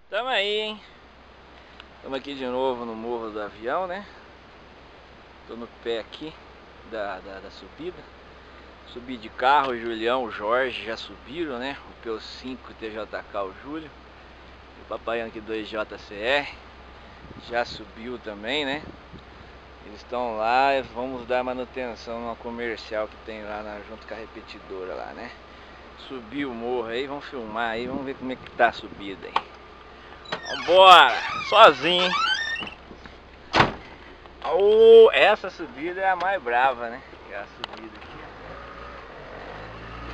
Tamo aí, hein? Estamos aqui de novo no Morro do Avião, né? Tô no pé aqui da subida. Subi de carro, o Julião, o Jorge já subiram, né? O P5 TJK, o Júlio. E o papaiano aqui 2JCR já subiu também, né? Eles estão lá, vamos dar manutenção numa comercial que tem lá junto com a repetidora lá, né? Subiu o morro aí, vamos filmar aí, vamos ver como é que tá a subida aí. Vambora! Sozinho! Oh, essa subida é a mais brava, né? É a subida aqui.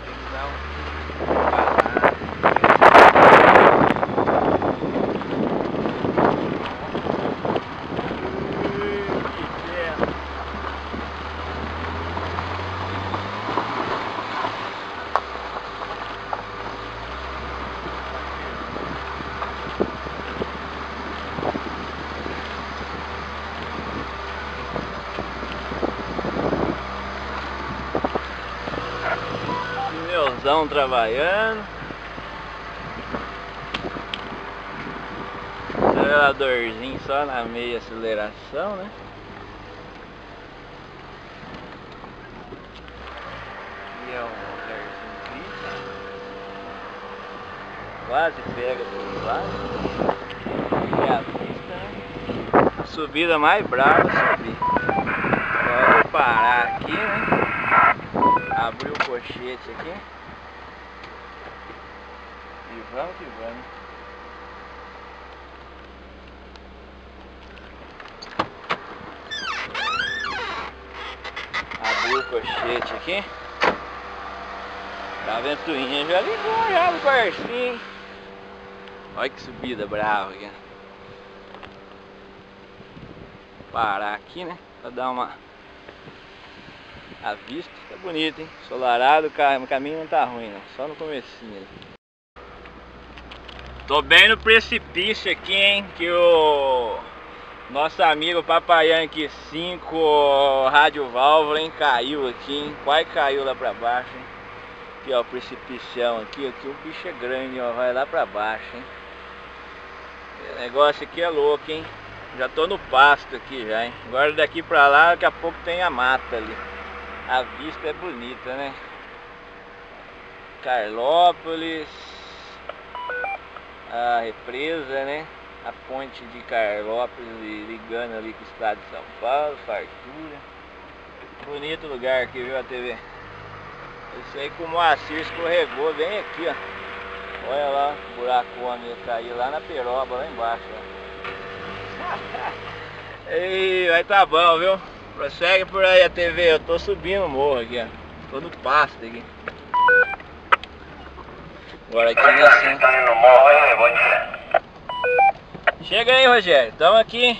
Tem que dar pneuzão trabalhando, aceleradorzinho só na meia aceleração, né? Aqui é um lugarzinho crítico, quase pega por lá. E a pista, né? A subida mais brava subir. Agora eu vou parar aqui, né? Abrir o cochete aqui e vamos que vamos. Abrir o cochete aqui. A ventoinha já ligou já no quartinho. Olha que subida brava aqui. Parar aqui, né? Pra dar uma... A vista tá bonita, hein? Solarado, o caminho não tá ruim, não. Só no comecinho. Tô bem no precipício aqui, hein? Que o nosso amigo papaiano aqui 5 rádio válvula, hein? Caiu aqui, hein? Quase caiu lá pra baixo, hein? Aqui, ó, o precipicião aqui. Aqui o bicho é grande, ó. Vai lá pra baixo, hein? O negócio aqui é louco, hein? Já tô no pasto aqui já, hein? Agora daqui pra lá, daqui a pouco tem a mata ali. A vista é bonita, né? Carlopolis, a represa, né? A ponte de Carlopolis ligando ali com o estado de São Paulo, fartura. Bonito lugar aqui, viu, a TV? Esse aí que o Moacir escorregou bem aqui, ó. Olha lá, o buracão ia cair lá na peroba, lá embaixo, ó. Ei, vai tá bom, viu? Prossegue por aí a TV, eu tô subindo o morro aqui, ó. Tô no pasto aqui. Agora aqui nessa... Chega aí, Rogério, estamos aqui.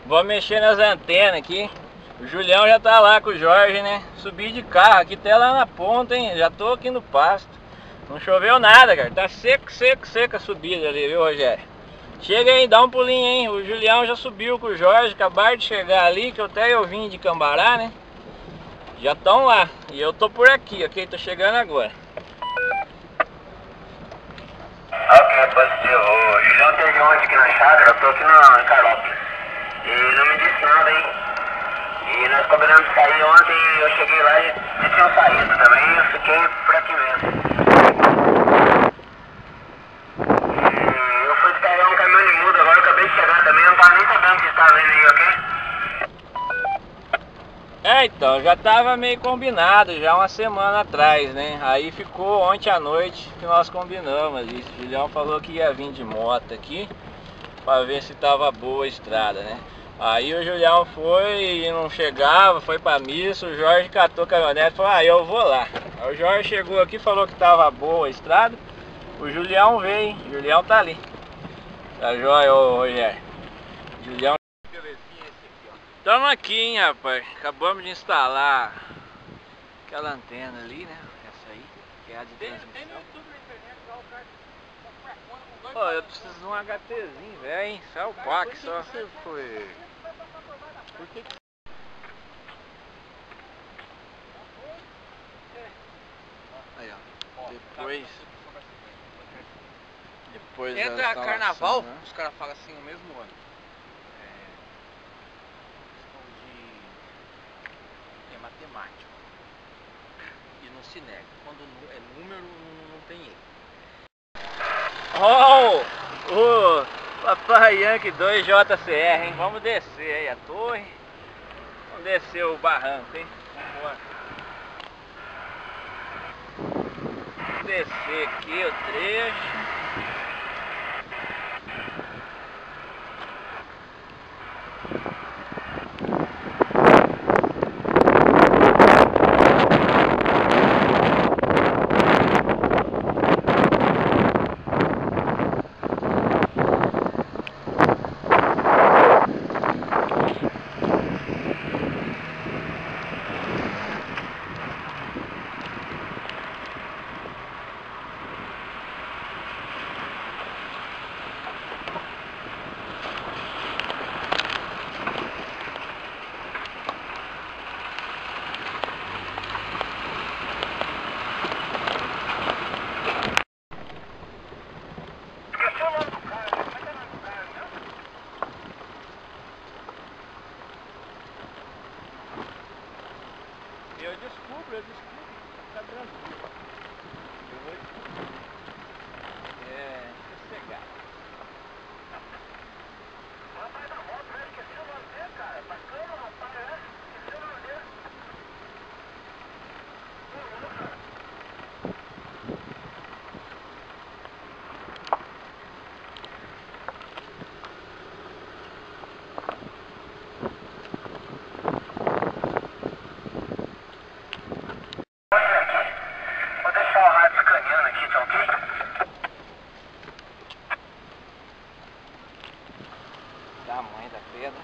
Vamos mexer nas antenas aqui. O Julião já tá lá com o Jorge, né? Subi de carro aqui até lá na ponta, hein? Já tô aqui no pasto. Não choveu nada, cara. Tá seco, seco, seco a subida ali, viu, Rogério? Chega aí, dá um pulinho, hein? O Julião já subiu com o Jorge, acabaram de chegar ali, que até eu vim de Cambará, né? Já estão lá. E eu tô por aqui, ok? Tô chegando agora. Ok, positivo. O Julião teve ontem aqui na chácara, eu tô aqui na Carlopolis. E não me disse nada, hein? E nós combinamos sair ontem, eu cheguei lá e eles tinham saído também, eu fiquei por aqui mesmo. E eu fui descarregar um caminhão de muda, agora eu acabei de chegar também, eu não tava nem sabendo que estava vindo aí, ok? Então, já tava meio combinado já uma semana atrás, né? Aí ficou ontem à noite que nós combinamos ali. O Julião falou que ia vir de moto aqui pra ver se tava boa a estrada, né? Aí o Julião foi e não chegava, foi pra missa, o Jorge catou a caminhonete e falou, ah, eu vou lá. Aí o Jorge chegou aqui, falou que tava boa a estrada, o Julião veio, hein? O Julião tá ali. Tá joia, ô Rogério? Julião. Estamos aqui, hein, rapaz. Acabamos de instalar aquela antena ali, né? Essa aí, que é a de transmissão. Tem no YouTube na internet lá, o cara tá fracona com 2 barões. Eu preciso de um HTzinho, velho, hein? Só o PAC só. Você foi... Por que que... Aí, ó. depois da Entra instalação, carnaval, né? os caras falam assim o mesmo ano. É matemático. E não se nega. Quando é número, não tem erro. Ó, o Papai Yankee 2JCR, hein? Vamos descer aí a torre. Vamos descer o barranco, hein? Vambora. Vamos descer aqui o trecho. Eu descubro, tá tranquilo. Eu vou descobrir. É sossegado. Rapaz da moto, eu esqueci o nome dele, cara. Bacana, rapaz, né? Esqueci o nome dele. Vou deixar o rádio escaneando aqui, tá ok? Tamanho da pedra.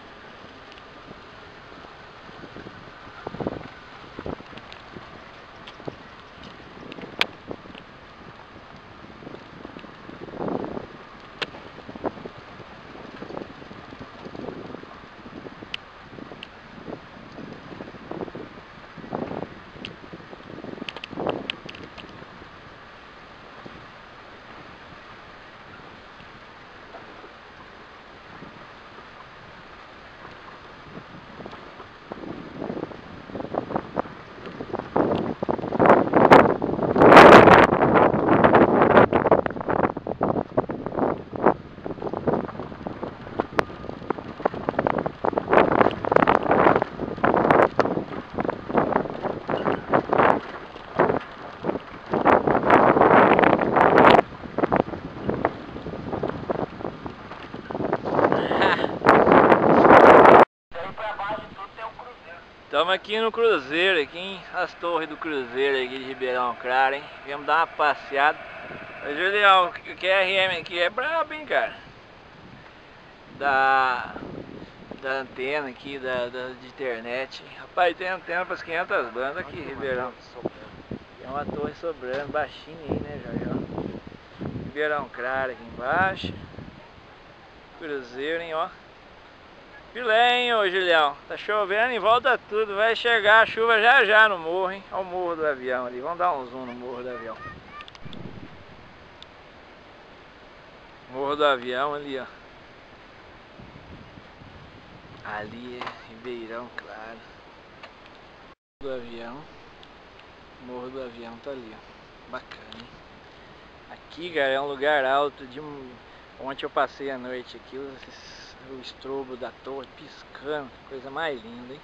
Estamos aqui no cruzeiro, aqui em as torres do cruzeiro aqui de Ribeirão Claro, hein? Viemos dar uma passeada. Ô Julião, o QRM aqui é brabo, hein, cara? Da antena aqui, de internet. Rapaz, tem antena para as 500 bandas aqui em Ribeirão. Tem uma torre sobrando, baixinha aí, né, já. Ribeirão Claro aqui embaixo. Cruzeiro, hein, ó. Filé, hein, ô Julião. Tá chovendo em volta tudo. Vai chegar a chuva já já no morro, hein. Olha o morro do avião ali. Vamos dar um zoom no morro do avião. Morro do avião ali, ó. Ali é Ribeirão Claro. Do avião. Morro do avião tá ali, ó. Bacana, hein. Aqui, cara, é um lugar alto de Ontem eu passei a noite aqui, o estrobo da torre piscando, coisa mais linda, hein?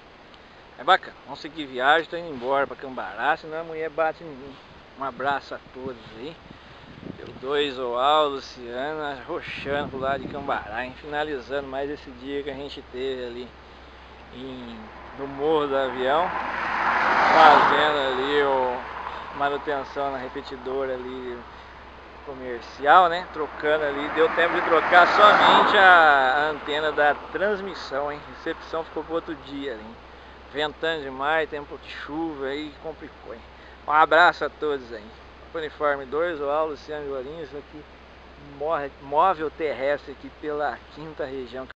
É bacana, vamos seguir viagem, tô indo embora pra Cambará, senão a mulher bate em mim. Um abraço a todos aí. Deu 2 Oal, Luciana, roxando pro lado de Cambará, hein? Finalizando mais esse dia que a gente teve ali no Morro do Avião, fazendo ali manutenção na repetidora ali comercial, né? Trocando ali, deu tempo de trocar somente a antena da transmissão, hein? Recepção ficou pro outro dia ali, hein? Ventando demais, tempo de chuva aí, complicou, hein? Um abraço a todos aí. Uniforme 2, o Luciano Gorinhos, aqui móvel terrestre aqui pela 5ª região.